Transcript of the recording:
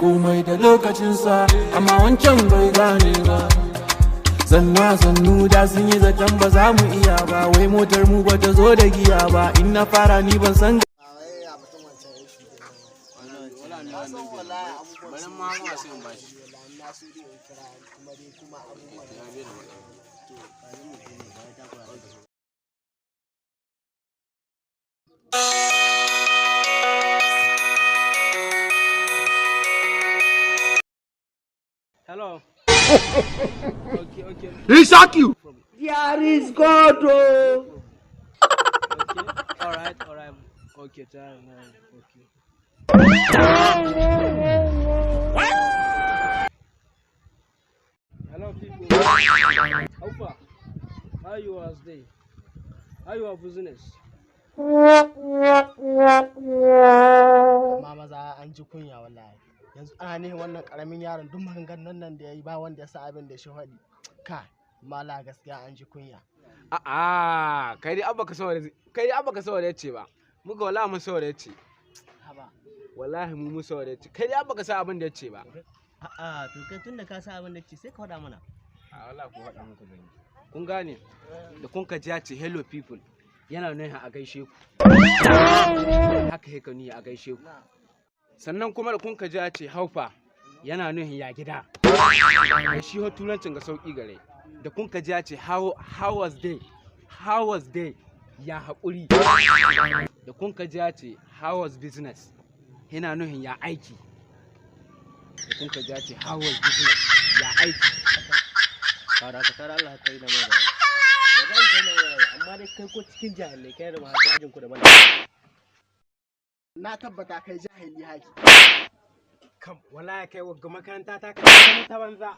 komai da lokacinsa amma wancan bai gane ba. Zanna sannu da sun yi zaton ba za mu iya ba, wai motar mu ba ta zo da giya ba, in na fara ni ban san Hello. Okay. He shock you. There is God. Okay. All right. Okay, time. Okay. Hello, people. How far? How you was day? How you are business? Mama za an ji kunya wallahi. Yanzu ana ne wannan karamin yaron duk maganganun nan da yayi ba wanda ya sa abin da shi faɗi. Ka mala gaskiya an ji kunya. A'a, kai dai abba ka saboda yace ba. Muga wallahi mun saboda yace. Haba. Wallahi mu saboda yace. Kai dai abba ka sa abin da yace ba. A'a, to kai tunda ka sa abin da yace sai ka faɗa mana. A wallahi ko faɗa muku zan yi. Kun gane? Da kun ka ji ya ce hello people. Yana nuna a gaishe ku. Haka yake ni a gaishe ku. Sannan kuma da kun ka ji ya ce haufa yana nuna ya gida. Shi ho turancin ga sauki gare. Da kun ka ji ya ce how was day ya haƙuri. Da kun ka ji ya ce how was business yana nuna ya aiki. Da kun ka ji ya ce how was business ya aiki. Kada ka tara Allah kai da mai da. Wallahi kai ne amma dai kai ko cikin jahilai kai da mahaka ajin ku da bane. Na tabbata kai jahili haki. Kam wallahi kai wa makaranta ta kai ta banza.